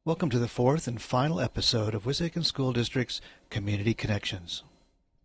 Welcome to the fourth and final episode of Wissahickon School District's Community Connections.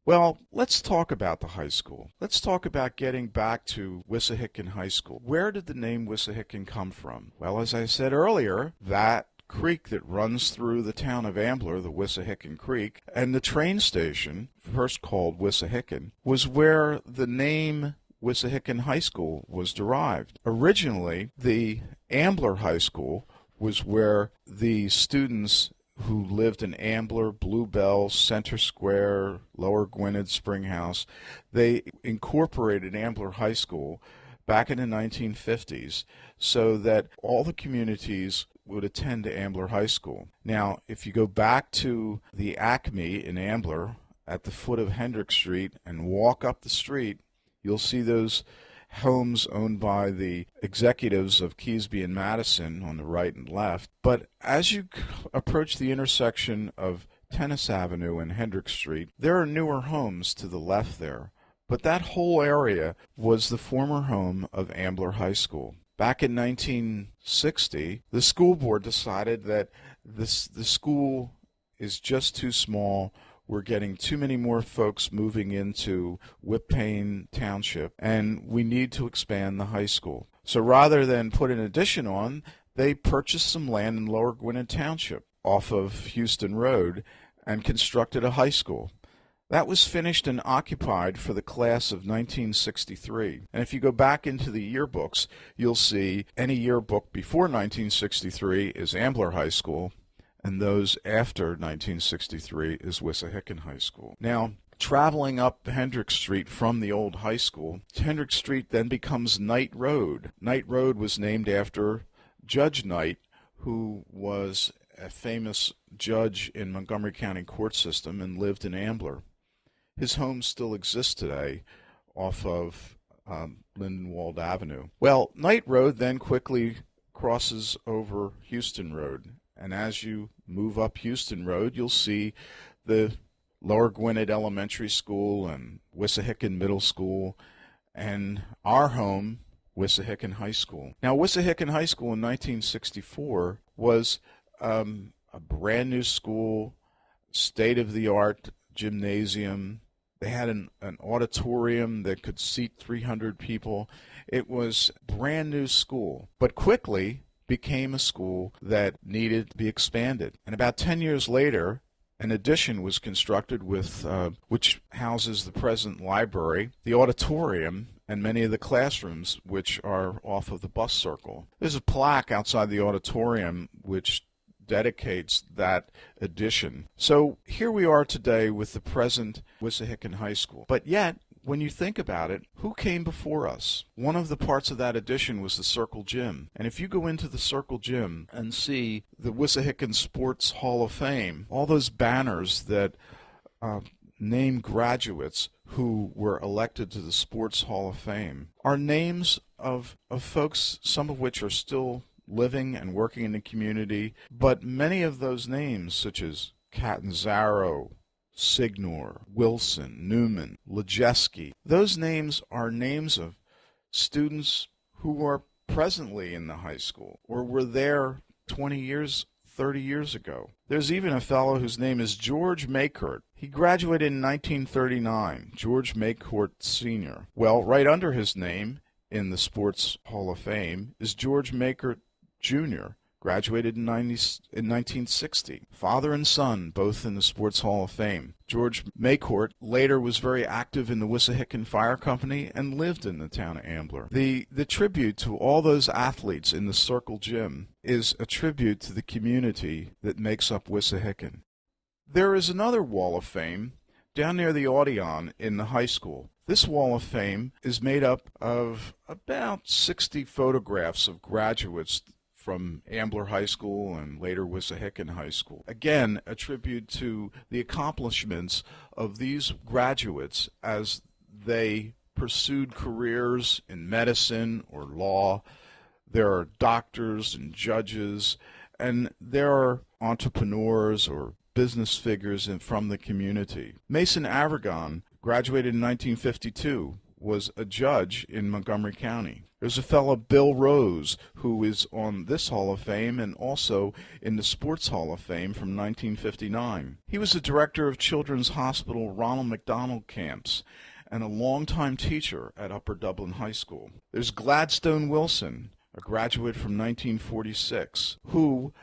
Well, let's talk about the high school. Let's talk about getting back to Wissahickon High School. Where did the name Wissahickon come from? Well, as I said earlier, that creek that runs through the town of Ambler, the Wissahickon Creek, and the train station, first called Wissahickon, was where the name Wissahickon High School was derived. Originally, the Ambler High School was where the students who lived in Ambler, Bluebell, Center Square, Lower Gwynedd, Springhouse, they incorporated Ambler High School back in the 1950s so that all the communities would attend to Ambler High School. Now, if you go back to the Acme in Ambler at the foot of Hendrick Street and walk up the street, you'll see those homes owned by the executives of Keesby and Madison on the right and left. But as you approach the intersection of Tennis Avenue and Hendrick Street, there are newer homes to the left there. But that whole area was the former home of Ambler High School. Back in 1960, the school board decided that the school is just too small. We're getting too many more folks moving into Whippane Township, and we need to expand the high school. So rather than put an addition on, they purchased some land in Lower Gwynedd Township off of Houston Road and constructed a high school. That was finished and occupied for the class of 1963. And if you go back into the yearbooks, you'll see any yearbook before 1963 is Ambler High School, and those after 1963 is Wissahickon High School. Now, traveling up Hendrick Street from the old high school, Hendrick Street then becomes Knight Road. Knight Road was named after Judge Knight, who was a famous judge in Montgomery County court system and lived in Ambler. His home still exists today off of Lindenwold Avenue. Well, Knight Road then quickly crosses over Houston Road. And as you move up Houston Road, you'll see the Lower Gwynedd Elementary School and Wissahickon Middle School and our home, Wissahickon High School. Now, Wissahickon High School in 1964 was a brand new school, state-of-the-art gymnasium. They had an auditorium that could seat 300 people. It was a brand new school, but quickly became a school that needed to be expanded. And about 10 years later, an addition was constructed with which houses the present library, the auditorium, and many of the classrooms, which are off of the bus circle. There's a plaque outside the auditorium which dedicates that addition. So here we are today with the present Wissahickon High School. But yet, when you think about it, who came before us? One of the parts of that addition was the Circle Gym. And if you go into the Circle Gym and see the Wissahickon Sports Hall of Fame, all those banners that name graduates who were elected to the Sports Hall of Fame are names of folks, some of which are still living and working in the community, but many of those names, such as Catanzaro, Signor, Wilson, Newman, Lejeski, those names are names of students who are presently in the high school or were there 20 years, 30 years ago. There's even a fellow whose name is George Maycourt. He graduated in 1939, George Maycourt Sr. Well, right under his name in the Sports Hall of Fame is George Maycourt Jr., graduated in 1960. Father and son, both in the Sports Hall of Fame. George Maycourt later was very active in the Wissahickon Fire Company and lived in the town of Ambler. The tribute to all those athletes in the Circle Gym is a tribute to the community that makes up Wissahickon. There is another wall of fame down near the Odeon in the high school. This wall of fame is made up of about 60 photographs of graduates from Ambler High School and later Wissahickon High School. Again, a tribute to the accomplishments of these graduates as they pursued careers in medicine or law. There are doctors and judges, and there are entrepreneurs or business figures from the community. Mason Avergon graduated in 1952, was a judge in Montgomery County. There's a fellow, Bill Rose, who is on this Hall of Fame and also in the Sports Hall of Fame from 1959. He was the director of Children's Hospital Ronald McDonald Camps and a longtime teacher at Upper Dublin High School. There's Gladstone Wilson, a graduate from 1946, who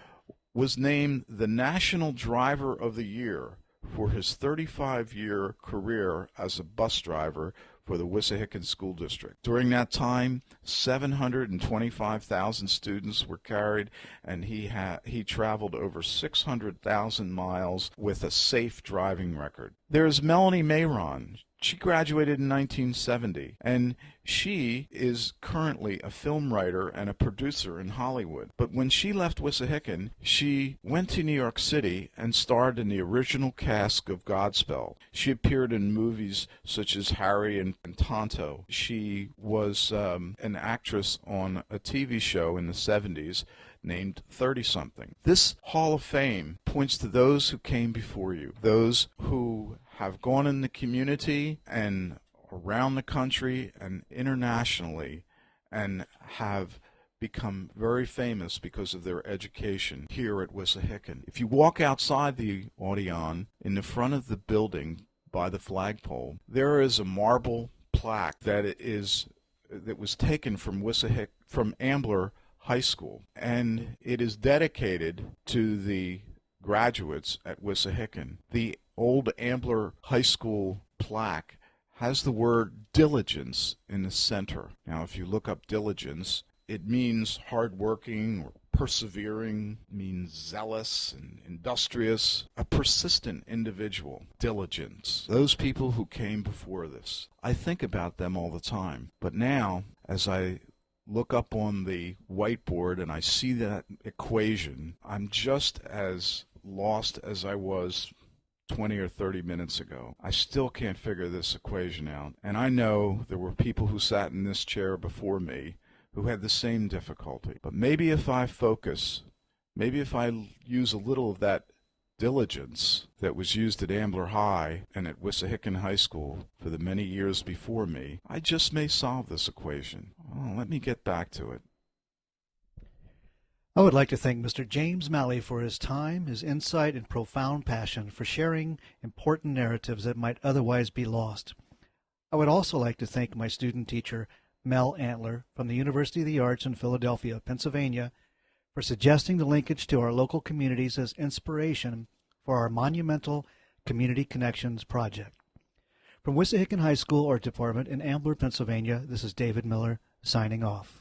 was named the National Driver of the Year for his 35-year career as a bus driver for the Wissahickon School District. During that time, 725,000 students were carried, and he traveled over 600,000 miles with a safe driving record. There's Melanie Mayron. She graduated in 1970, and she is currently a film writer and a producer in Hollywood. But when she left Wissahickon, she went to New York City and starred in the original cast of Godspell. She appeared in movies such as Harry and Tonto. She was an actress on a TV show in the 70s named 30-something. This Hall of Fame points to those who came before you, those who have gone in the community and around the country and internationally and have become very famous because of their education here at Wissahickon. If you walk outside the Odeon, in the front of the building by the flagpole, there is a marble plaque that was taken from Ambler High School, and it is dedicated to the graduates at Wissahickon. The old Ambler High School plaque has the word diligence in the center. Now, if you look up diligence, it means hardworking or persevering, means zealous and industrious, a persistent individual. Diligence. Those people who came before this. I think about them all the time. But now, as I look up on the whiteboard and I see that equation, I'm just as lost as I was 20 or 30 minutes ago. I still can't figure this equation out. And I know there were people who sat in this chair before me who had the same difficulty. But maybe if I focus, maybe if I use a little of that diligence that was used at Ambler High and at Wissahickon High School for the many years before me, I just may solve this equation. Oh, let me get back to it. I would like to thank Mr. James Malley for his time, his insight, and profound passion for sharing important narratives that might otherwise be lost. I would also like to thank my student teacher, Mel Antler, from the University of the Arts in Philadelphia, Pennsylvania, for suggesting the linkage to our local communities as inspiration for our monumental Community Connections project. From Wissahickon High School Art Department in Ambler, Pennsylvania, this is David Miller signing off.